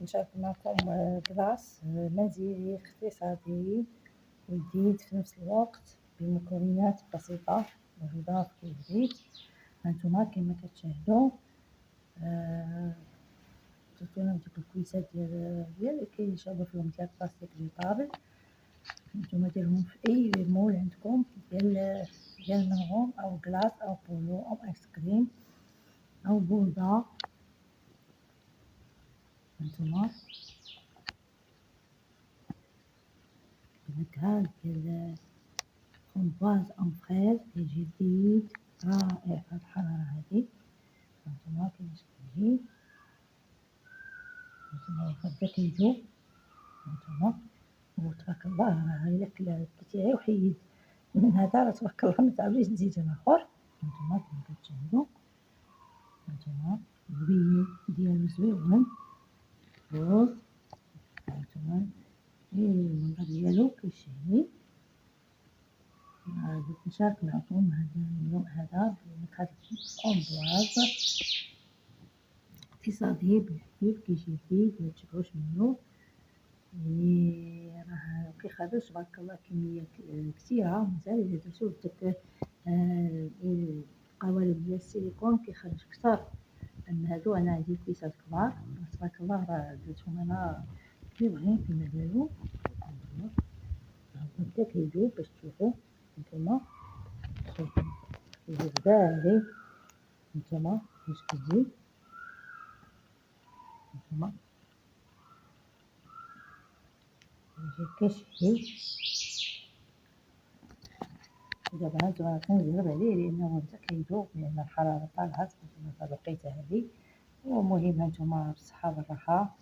نشارك معكم كلاس منزلي اقتصادي وجديد في نفس الوقت بمكونات بسيطة موجودة في كل بيت. هانتوما كما كتشاهدوا درتونا ديك الكويسات ديال كيشربوا فيهم ديال البلاستيك جيتابل. نتوما ديرهم في اي مول عندكم ديال المنغوم او كلاص او بولو او ايس كريم او بوضه. هانتوما بنكهة ديال فramboise أو فريز كيجي جديد رائع في الحرارة هادي. هانتوما كيفاش كيجي، هانتوما هكا كيجو. هانتوما وتبارك الله إلا كليتي غير وحيد من هذا راه تبارك الله متعاوديش تزيدي الآخر. هانتوما كما كتشاهدوا، هانتوما زوين ديالو زويون روز. هانتوما المنظر ديالو كيشهي. بغيت نشارك معكم هذا اليوم هذا بنكهة الفramboise اقتصادي بالحليب كيجي جديد متشبعوش منه، يعني راه كيخرج تبارك الله كمية كثيرة. مازال إلا درتو داك القوالب ديال السيليكون كيخرج كثر. أما هادو أنا عندي كويسات كبار تبارك الله راه درتهم أنا كبيرين كما قالوا. هكا كيجيو باش تشوفوا نتوما كيجي باهي. نتوما باش كيجي، نتوما كيجي كيشهي. دابا هانتوما كنجرب عليه لأنه بدا كيذوب لأن الحرارة طالعة في هاد الوقيته هادي. ومهم هانتوما بالصحة والراحة،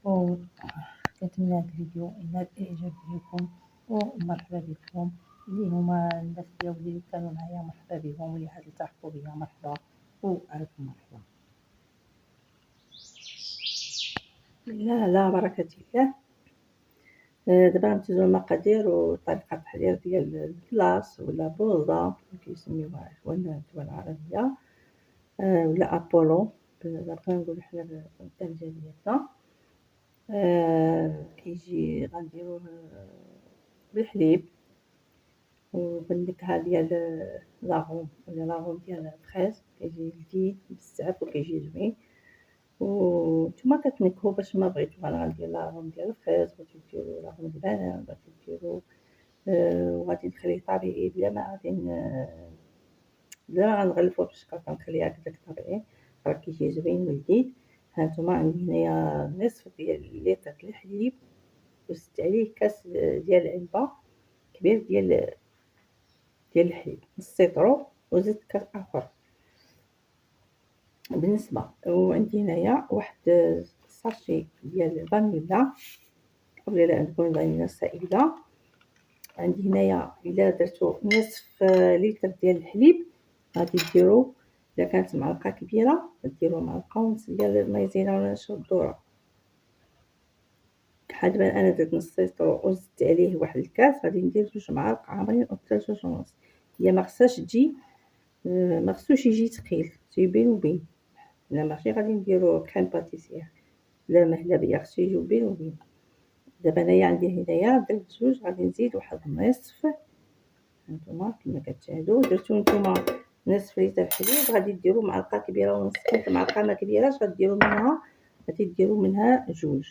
وكنتمنى هاد الفيديو ينال الإعجاب ديالكم ومرحبا بكم. اللي هما الناس اللي كانوا معايا مرحبا بهم، واللي عاد التحقوا بيا مرحبا وعليكم مرحبا. بسم الله على بركة الله. دابا غنمتازو المقادير وطريقة التحضير ديال الكلاص ولا بوظة كيسميوها إخواننا الدول العربية، ولا أبولو بغينا نقولو حنا بالدارجة ديالنا. كيجي غنديروه بالحليب وبالنكهة ديال لاغوم ولا لاغوم ديال الفريز. كيجي لذيذ بزاف وكيجي زوين. ونتوما كتنكهو باش ما بغيتو. انا غندير لاغوم ديال الفريز، بغيتو ديرو لاغوم البنان، بغيتو ديرو وغادي نخليه طبيعي بلا ما غادي بلا ما غنغلفوه بالشكر، كنخليه هكذاك طبيعي راه كيجي زوين ولذيذ. هانتوما عندي هنايا نصف ديال لتر د الحليب وزدت عليه كاس ديال العنبه كبير ديال الحليب، نص سيطرو وزدت كاس اخر بالنسبه. وعندي هنايا واحد ساشي ديال الفانيلا ولا عندكم فانيلا سائله. عندي هنايا الا درتو نصف لتر ديال الحليب غادي ديرو، الا كانت معلقه كبيره ديروا معلقه ونص ديال المايزينا ولا نشا الذره. بحال دابا انا درت نص سيطرو وزدت عليه واحد الكاس، غادي ندير 2 معالق عامرين او 3 ونص. هي ما خصهاش تجي، ما خصوش يجي ثقيل، شي بين وبين. لا ماشي غادي نديرو كريم باتيسير لا مهلبيه، خصو يجيو بين وبين. دابا انايا عندي هنايا درت 2، غادي نزيد واحد النصف. هانتوما كما كتشاهدوا درتو نتوما نصف لتر الحليب، غادي ديروا معلقه كبيره ونص. كانت معلقه ما كبيراش غادي ديروا منها 2.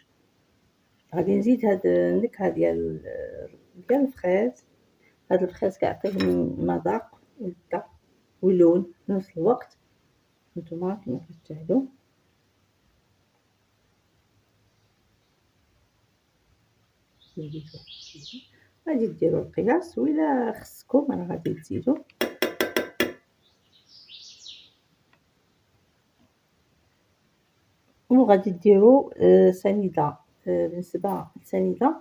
غادي نزيد هاد النكهه ديال الفريز. هاد الفريز كيعطيه مذاق ولذة ولون في نفس الوقت. نتوما كما كتشاهدوا غادي ديروا القياس، وإلا خصكم راه غادي تزيدوا. وغادي ديروا سنيده. بالنسبه للسنيده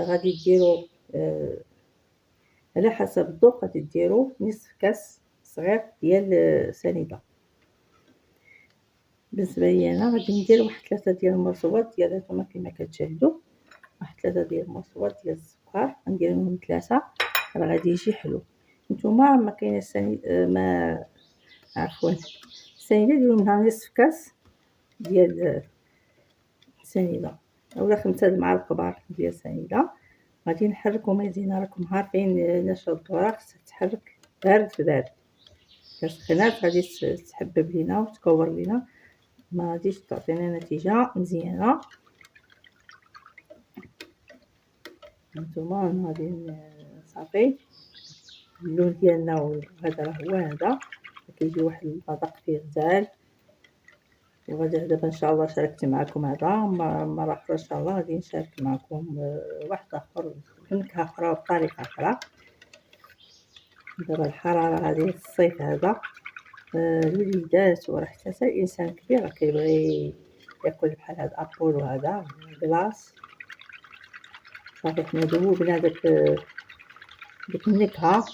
غادي ديروا على حسب الذوق، غادي ديروا نصف كاس صغير ديال سنيده. بالنسبه لي انا غادي ندير واحد 3 ديال المرصوات ديال هانتوما كما كتشاهدوا، واحد 3 ديال المرصوات ديال السكر غنديرهم 3 راه غادي يجي حلو. نتوما ما كاينه ما عفوا السنيده ديروا منها نصف كاس ديال سنيده اولا 5 المعالق كبار ديال السنيده. غادي نحركو مزيان، راكم عارفين نشا الذره خصها تحرك بارد في بارد، الا سخنات غادي تحبب لينا وتكور لينا، ما غاديش تعطينا نتيجه مزيانه. هانتوما غادي صافي اللون ديالنا وهذا راه هو هذا، كيجي واحد المذاق فيه غزال. وغادي دابا ان شاء الله شاركت معكم هذا، مره اخرى ان شاء الله غادي نشارك معكم واحد اخر بنكهه اخرى بطريقه اخرى. دابا الحراره هذه الصيف هذا الوليدات وراه حتى الانسان الكبير راه كيبغي ياكل بحال هاد ابول وهذا كلاص. صافي حنا ذوبنا ديك النكهه،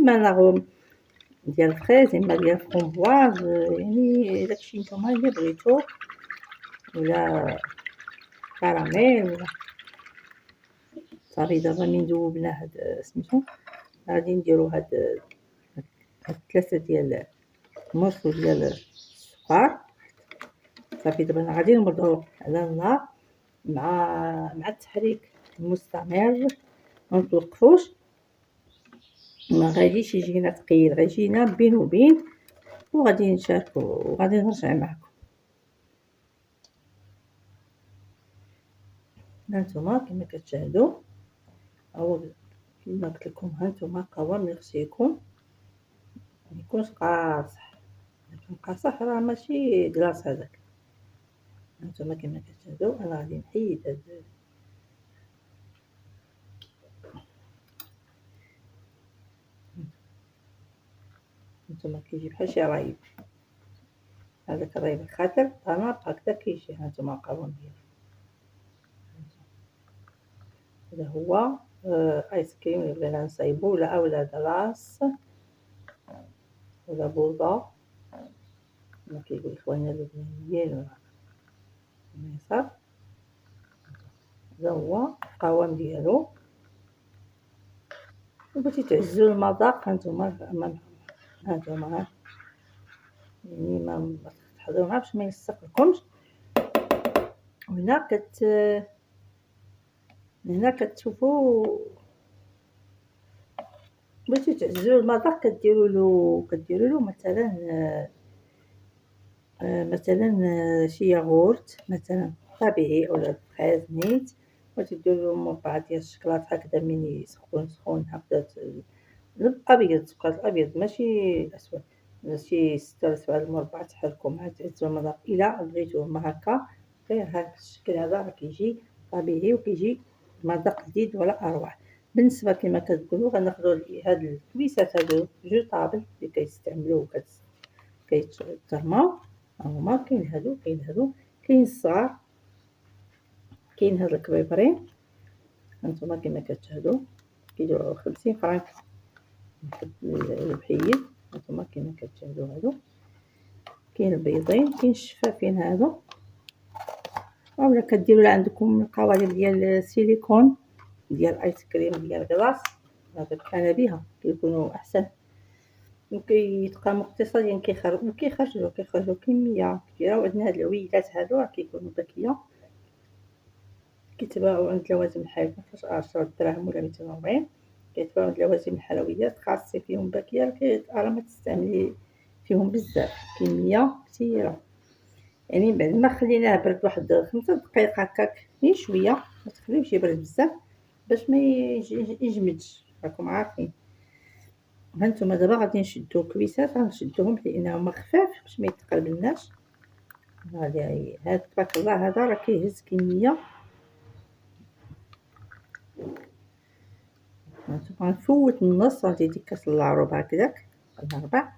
اما نغوم ديال الفريز اما ديال الفرomboise، يعني داكشي نتوما اللي بغيتو، ولا كراميل ولا. صافي دابا من ذوبنا هاد سميتو غادي نديرو هاد 3 ديال المرصو ديال السكر. صافي دابا غادي نبردو على النار مع التحريك المستمر، ما نتوقفوش، ما غاديش يجينا ثقيل، غيجينا بين وبين، وغادي نشاركو وغادي نرجع معكم. هانتوما كما كتشاهدوا هو كما قلت لكم، هانتوما قوام يغسيكم ما يكونش قاصح، يكون قاصح راه ماشي كلاص هذاك. هانتوما كما كتشاهدوا انا غادي نحيد هاد هانتوما كيجي بحال شي رايب، هذاك الرايب الخضر انا هكذا كيجي. هانتوما القوام ديالو هذا هو ايس كريم اللي بغينا نصايبو، ولا اولا كلاص ولا بوظه كما كيقول اخواننا اللبنانيين ولا مصر. هذا هو القوام ديالو. بغيتي تعززوا المذاق هانتوما يعني ما تحضروا معاه باش ما يلصق لكمش. وهنا هنا كتشوفوا بغيتي تعززوا المذاق كديروا له مثلا شي ياغورت مثلا طبيعي اولا فريز نيت، وتديروا مربع ديال الشكلاط هكذا من سخون هكذا الابيض، السكر الابيض ماشي الاسود، شي 6 ولا 7 المربع تحركوا مع تعززوا المذاق الى بغيتوه ما هكا غير هذا الشكل هذا راه كيجي طبيعي وكيجي مذاق جديد ولا اروع. بالنسبه كما كتقولوا غناخذوا هاد الكويسات هادو جو طابل اللي كيستعملوا كيترماو، هما كاين هادو كاين الصغار، كاين هاد الكبيبرين. هانتوما كما كتشاهدوا كيديروا 50 فرانك البحيد. هانتوما كما كتشاهدوا هادو كاين البيضين، كاين الشفافين هادو، اولا كديروا عندكم القوالب ديال السيليكون ديال ايس كريم ديال كلاص، هذا كان بها كيكونوا احسن وكيتقاموا اقتصاديا، كيخرجوا كميه كبيره. وعندنا هاد العويلات هادو راه كيكونوا باكيه، كيتباعوا عند لوازم الحلويات 10 دراهم ولا 240، كيتباعوا عند لوازم الحلويات خاصين فيهم باكيه، راه ما تستعملي فيهم بزاف، كميه كثيره. يعني بعد ما خليناه برد واحد 5 دقائق هكاك غير شويه، ما تخليوش يبرد بزاف باش ما يجمدش، راكم عارفين. هانتوما دابا غادي نشدو الكويسات، غنشدوهم لانهم خفاف باش ما يتقلبناش. هادي هاد تبارك الله هذا راه كيهز كميه. هانتوما نفوت النص، غادي ديك كاس الا ربع هكداك ولا ربع.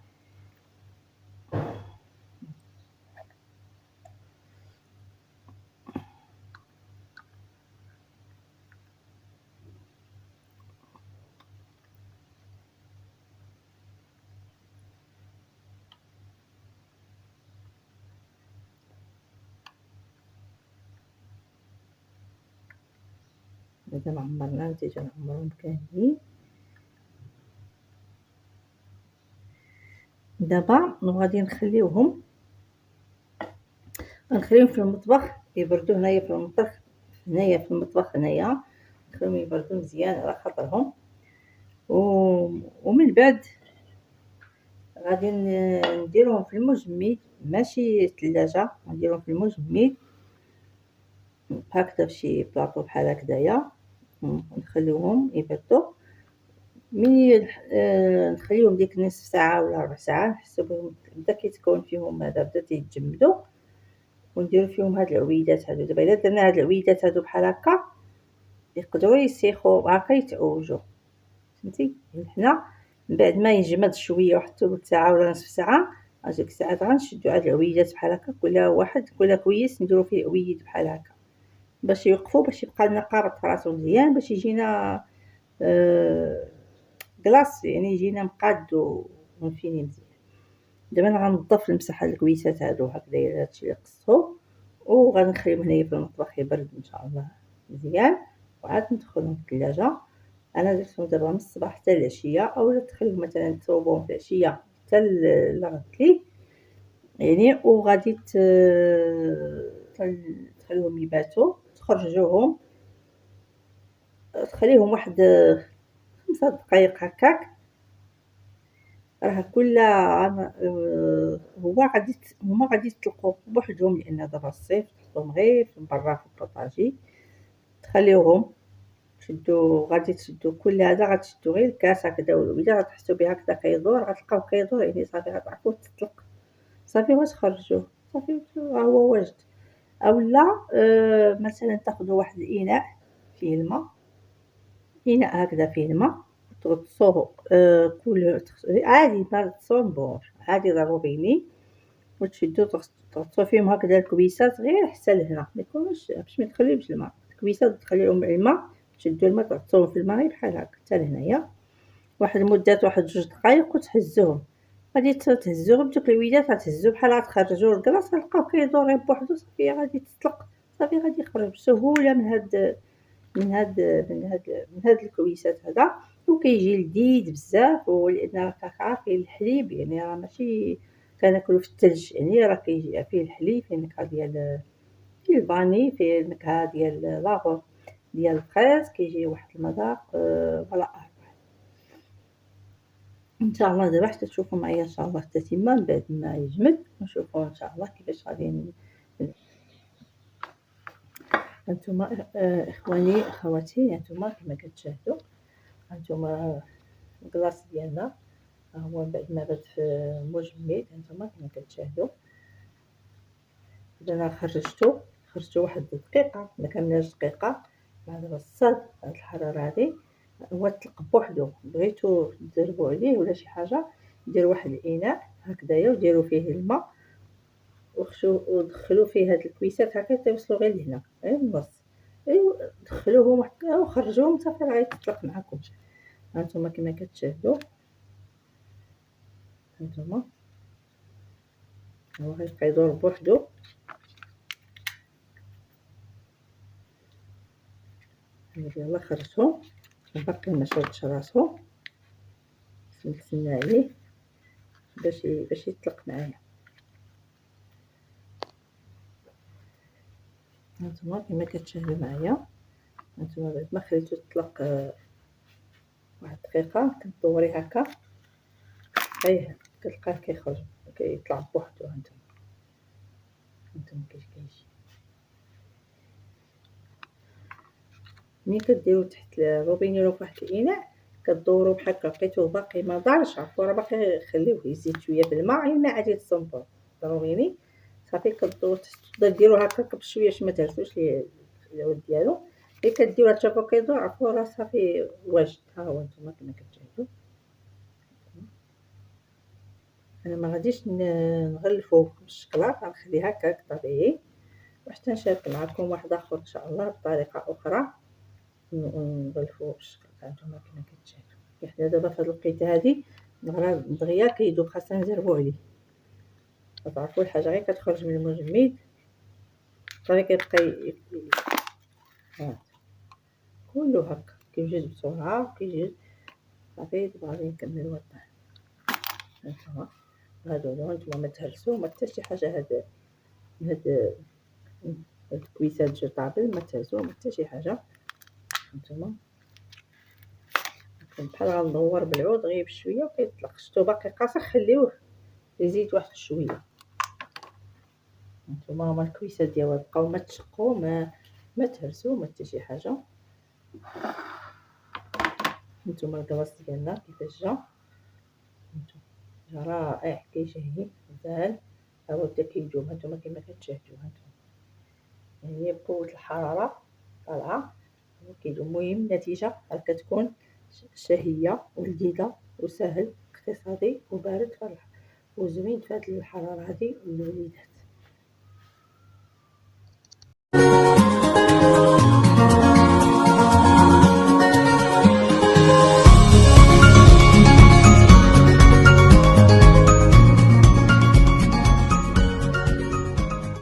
دابا عمرنا نتيجة نعمرهم كاملين. دابا غادي نخليوهم في المطبخ يبردو هنايا في المطبخ، هنايا نخليهم يبردو مزيان على خاطرهم. ومن بعد غادي نديرهم في المجمد، ماشي الثلاجة، نديرهم في المجمد هكذا فشي بلاطو بحال هكذايا، ونخليوهم يبردو. ملي نخليوهم ديك نصف ساعة ولا ربع ساعة نحسو بهم بدا كيتكون فيهم هذا، بدا تيتجمدو، ونديرو فيهم هاد العويدات هادو. دابا الا درنا هاد العويدات هادو بحال هكا يقدروا يسيخوا هكا يتعوجوا، فهمتي. حنا من بعد ما يجمد شويه واحد ثلث ساعه ولا نصف ساعه، هذيك الساعات غنشدو هاد العويدات بحال هكا، كل كويس نديرو فيه عويد بحال هكا باش يوقفوا، باش يبقى لنا قارط راسو مزيان، باش يجينا كلاص، يعني يجينا مقاد ومفيني مزيان. دابا انا غنظف نمسح هاد الكويسات هادو هكذايا، هادشي اللي قصتو، وغنخليهم هنايا في المطبخ يبرد ان شاء الله مزيان، وعاد ندخلهم في الثلاجه. انا درتهم دابا من الصباح حتى العشيه، اولا تخليهم مثلا تصوبهم في العشيه حتى لغد ليل يعني، وغادي تخليهم يباتوا، تخرجوهم تخليهم واحد 5 دقائق هكاك. راه كل هما غادي يطلقوا بوحدهم، لان دابا الصيف تحطهم غير في برا في البوطاجي، تخليوهم غادي تشدو كل هذا، غتشدو غير الكاس هكذا، ولا غتحسو به هكذا كيدور، غتلقاو كيدور يعني صافي غتعرفوا تطلق، صافي غتخرجوه صافي ها هو واجد. اولا مثلا تاخذوا واحد الاناء فيه الماء، اناء هكذا فيه الماء، تغطسوه كل عادي ما تصونبور عادي ضروريني، وتشدو تغطسو فيهم هكذا الكويسات غير حتى لهنا، ما يكونوش باش ما تخليوش الماء، الكويسات تخليهم الماء، تشدو الماء تغطسوهم في الماء بحال هكا حتى لهنايا، واحد المدة واحد 2 دقايق وتهزوهم. غادي تهزوهم بدوك العويدات، غتهزو بحال غتخرجو الكلاص غتلقاو كيدور غير بوحدو، صافي غادي تطلق، صافي غادي يخرج بسهولة من هاد الكويسات هذا، وكيجي لذيذ بزاف، ولأن راك عارفين الحليب يعني راه ماشي كناكلو في الثلج، يعني راه كيجي فيه الحليب، فيه النكهة ديال فيه الفاني، فيه النكهة ديال لاغور ديال الفريز، كيجي واحد المذاق ولا ان شاء الله. دابا حتى تشوفوا معايا ان شاء الله التتمه من بعد ما يجمد، نشوفوا ان شاء الله كيفاش غادي هانتوما اخواني اخواتي، هانتوما كما كتشاهدوا، هانتوما الكلاص ديالنا ها هو من بعد ما بات في مجمد، هانتوما كما كتشاهدوا. انا خرجته واحد دقيقه، ما كاملاش دقيقه، مع دابا الصاد هاد الحراره هادي هو طلق بوحدو. بغيتو تزربوا عليه ولا شي حاجه، ديروا واحد الاناء هكذايا وديروا فيه الماء، ودخلوا فيه هاد الكويسات هكا توصلوا غير لهنا غير النص، ايوا دخلوهم هكا وخرجوهم صافي راه يتطلق معاكم. هانتوما كما كتشاهدوا، هانتوما هو غيبقى يدور بوحدو. يلاه خرجتهم، باقي ما شدش راسو، نتسنى عليه باش يطلق معايا. هانتوما كما كتشاهدوا معايا، هانتوما بعد ما خليتو يطلق واحد دقيقه كدوري هكا، كتلقاه كيخرج كيطلع بوحدو. هانتوما كيجي ملي كديروا تحت الروبينيرو فواحد الاناء، كدوروا بحال هكا، لقيتوه باقي ما دارش، عفوا راه باقي خليوه يزيد شويه بالماء، الا عادي تصنفوا ضروريني، صافي كدوروا ديروها هكا بشويه باش ما تهرسوش العود ديالو، ملي كديروها تشوفوا كيدور، عفوا راه صافي واجد. ها هو نتوما كما كتشاهدوا، انا ما غاديش نغلفوه بالشكلاط، غنخليه هكاك طبيعي، وحتى نشارك معكم واحد اخر ان شاء الله بطريقه اخرى نغلفوه بالشكل. هانتوما كما كتشاهدوا، حنا دابا في هاد الوقيته هادي دغيا كيدوب، خاصنا نزربو عليه، تعرفوا الحاجه غير كتخرج من المجمد صافي كيبقى كله هكا كيوجد بسرعه وكيجي صافي. دابا غادي نكملوا الطهي. هانتوما هادو نتوما ما تهرسوا ما حتى شي حاجه، هاد هاد الكويسات تجي طابل ما تهزو ما حتى شي حاجه. هانتوما بحال غندور بالعود غير بشويه وكيطلق. شتو باقي قاصح خليوه يزيد واحد شويه. هانتوما هما الكويسات ديالها بقاو ما تشقو ما تهرسو ما حتى شي حاجه. هانتوما الكلاص ديالنا كيفاش جا، هانتوما جا رائع كيشهي مزال. ها هو بدا كيذوب هانتوما كما كتشاهدوا. هانتوما يعني بقوة الحرارة طالعة كيذوب. المهم النتيجة راه كتكون شهية ولذيذة وسهل اقتصادي وبارد وزوين في هاد الحرارة هادي والوليدات.